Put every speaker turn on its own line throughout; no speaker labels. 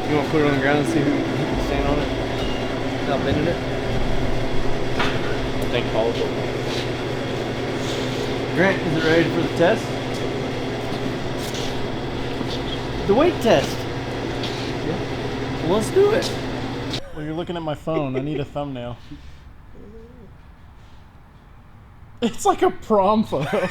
You want to put it on the ground and see who can stand on it without bending it?
I think all of them.
Grant, is it ready for the test? The weight test. Yeah. Well, let's do it.
Well, you're looking at my phone. I need a thumbnail. It's like a prom photo.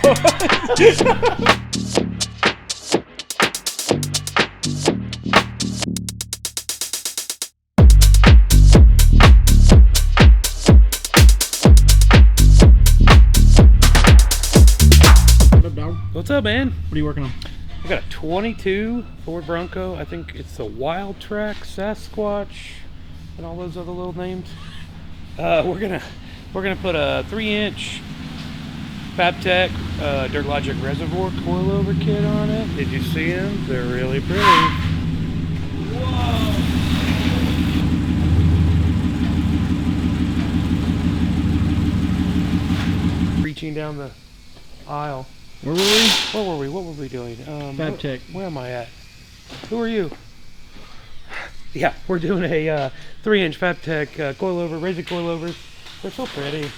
What's up, man?
What are you working on?
I got a 22 Ford Bronco. I think it's the Wild Track, Sasquatch, and all those other little names. We're gonna put a 3-inch Fabtech Dirt Logic Reservoir coilover kit on it. Did you see them? They're really pretty. Whoa! Reaching down the aisle.
Where were we?
What were we doing?
Fabtech.
Where am I at? Who are you? Yeah, we're doing a 3-inch Fabtech coilover, raised coilovers. They're so pretty.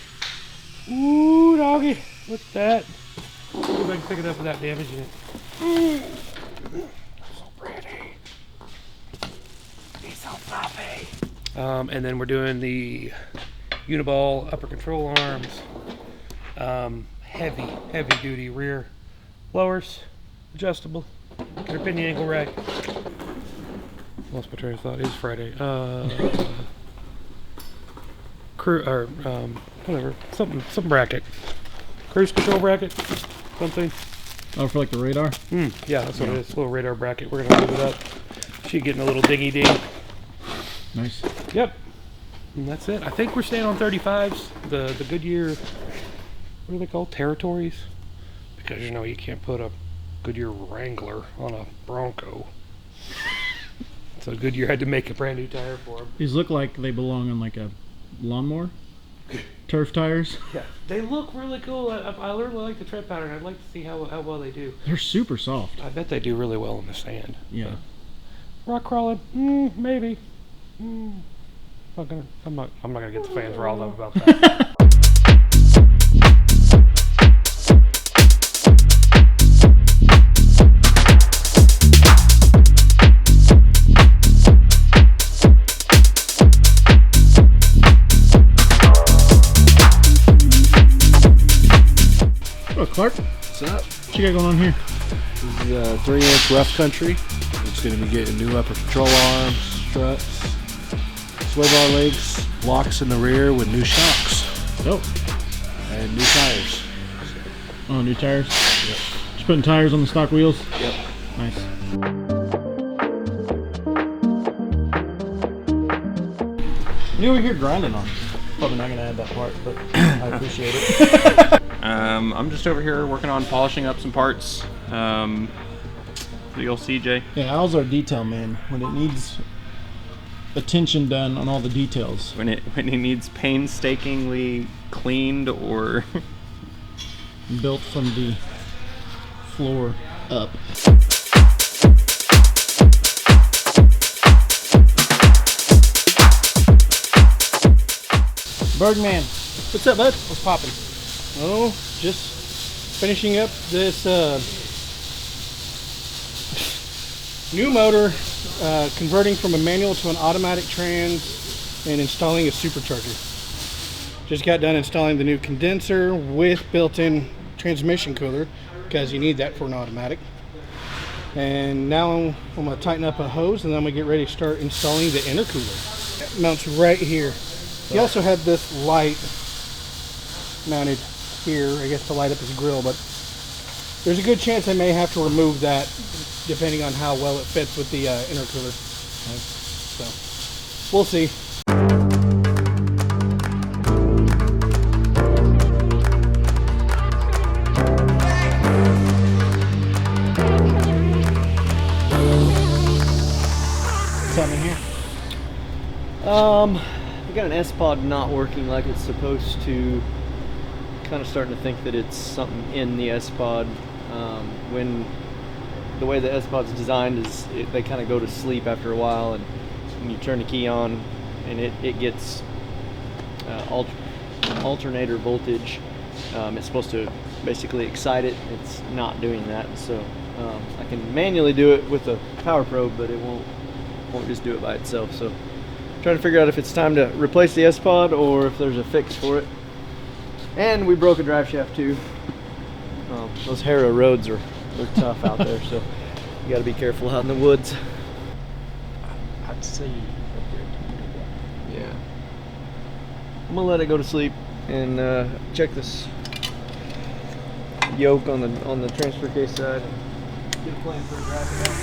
Ooh, doggy. What's that? See if I can pick it up without damaging it. So pretty. He's so fluffy. And then we're doing the Uniball upper control arms. Heavy duty rear blowers, adjustable. Get our pinion angle right. Lost my train of thought. It is Friday. Whatever. Some bracket. Cruise control bracket. Something.
Oh, for like the radar?
Yeah, that's what it is. A little radar bracket. We're gonna move it up. She's getting a little dingy ding.
Nice.
Yep. And that's it. I think we're staying on 35s. The Goodyear. What are they called? Territories? Because you know you can't put a Goodyear Wrangler on a Bronco. So Goodyear had to make a brand new tire for them.
These look like they belong on like a lawnmower. Turf tires.
Yeah, they look really cool. I really like the tread pattern. I'd like to see how well they do.
They're super soft.
I bet they do really well in the sand.
Yeah.
Rock crawling? Maybe. I'm not gonna get the fans riled up about that.
Hello, Clark.
What's up?
What you got going on here?
This is a 3-inch rough country. It's going to be getting new upper control arms, struts, sway bar legs, locks in the rear with new shocks.
Oh.
And new tires.
Oh, new tires?
Yep.
Just putting tires on the stock wheels?
Yep.
Nice. You over here grinding on? Probably not gonna add that part, but I appreciate it.
I'm just over here working on polishing up some parts. The old CJ.
Yeah, Al's our detail man. When it needs attention done on all the details.
When it needs painstakingly cleaned or
Built from the floor up. Birdman,
What's up, bud?
what's poppin'?
Oh, just finishing up this new motor, converting from a manual to an automatic trans, and installing a supercharger. Just got done installing the new condenser with built-in transmission cooler, because you need that for an automatic. And now I'm going to tighten up a hose, and then I'm going to get ready to start installing the intercooler. It mounts right here. He also had this light mounted here, I guess to light up his grill, but there's a good chance I may have to remove that depending on how well it fits with the intercooler. So, we'll see.
What's happening here?
I got an SPOD not working like it's supposed to. Kind of starting to think that it's something in the SPOD. When the way the SPOD's designed is they kind of go to sleep after a while, and when you turn the key on and it gets alternator voltage, it's supposed to basically excite it. It's not doing that, so I can manually do it with a power probe, but it won't just do it by itself. So trying to figure out if it's time to replace the SPOD or if there's a fix for it. And we broke a drive shaft too. Those Harrow roads are tough out there, so you got to be careful out in the woods.
I'd say
Yeah. I'm gonna let it go to sleep and check this yoke on the transfer case side. Get a plan for a drive out.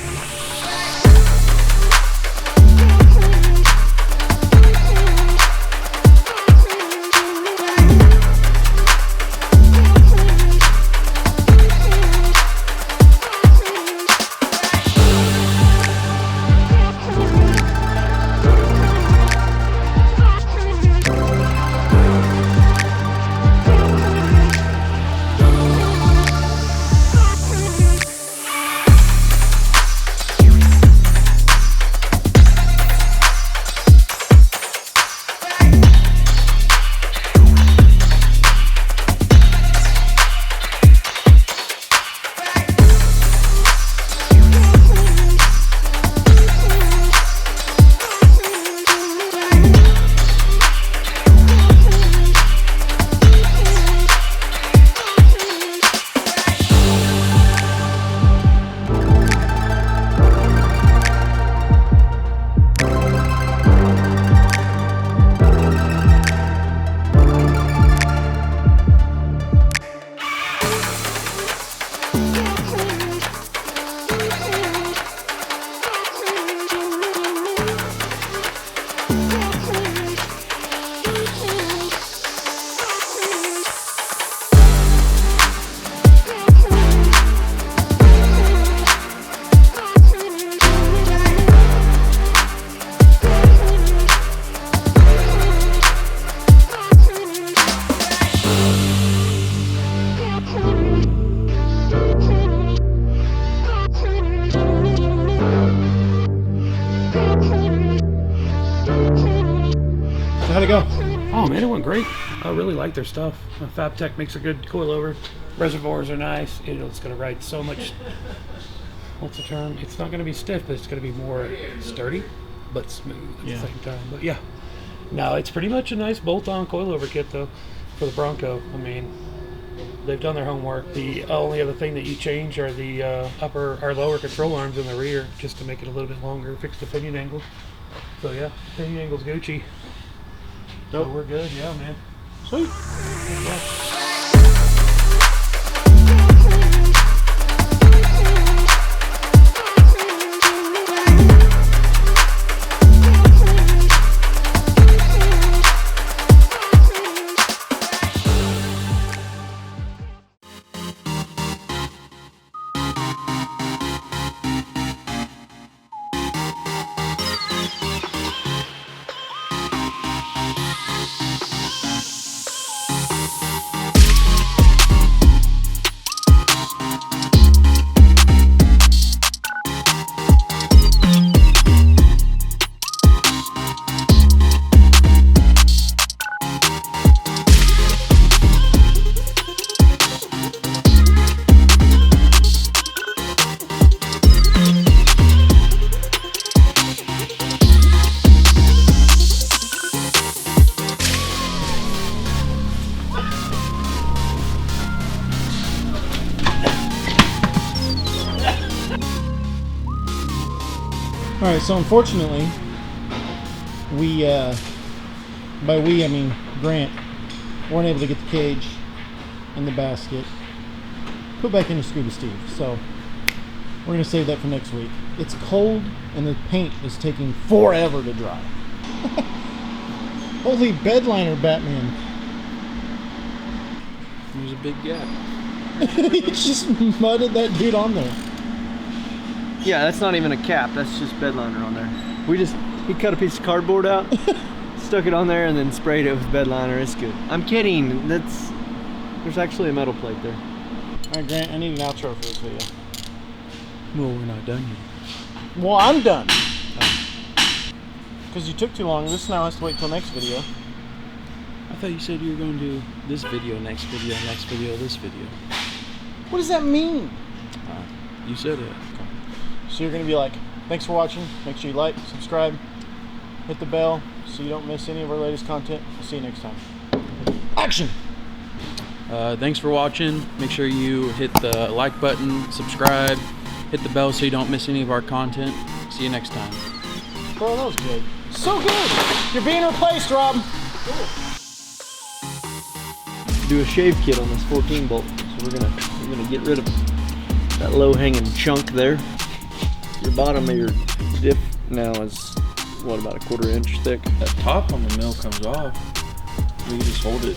How'd it go?
Oh man, it went great. I really like their stuff. Fabtech makes a good coilover. Reservoirs are nice. It's going to ride so much. What's the term? It's not going to be stiff, but it's going to be more sturdy, but smooth at the same time. But yeah, no, it's pretty much a nice bolt-on coilover kit though for the Bronco. I mean, they've done their homework. The only other thing that you change are the lower control arms in the rear, just to make it a little bit longer. Fix the pinion angle. So yeah, pinion angle's Gucci. So we're good, yeah, man.
Sweet.
Yeah.
right, so unfortunately, we, by we I mean Grant, weren't able to get the cage and the basket put back into Scuba Steve. So we're going to save that for next week. It's cold and the paint is taking forever to dry. Holy bedliner, Batman.
There's a big gap.
He just mudded that dude on there.
Yeah, that's not even a cap. That's just bedliner on there. He cut a piece of cardboard out, stuck it on there, and then sprayed it with bedliner. It's good. I'm kidding. There's actually a metal plate there.
All right, Grant, I need an outro for this video.
Well, we're not done yet.
Well, I'm done. Because you took too long. This now has to wait till next video.
I thought you said you were going to do this video, next video, this video.
What does that mean?
You said it.
So you're going to be like, thanks for watching. Make sure you like, subscribe, hit the bell so you don't miss any of our latest content. I'll see you next time. Action!
Thanks for watching. Make sure you hit the like button, subscribe, hit the bell so you don't miss any of our content. See you next time.
Bro, that was good. So good! You're being replaced, Rob!
Do a shave kit on this 14 bolt. So we're gonna get rid of that low hanging chunk there. Your bottom of your diff now is what, about a 1/4 inch thick?
That top on the mill comes off. We can just hold it.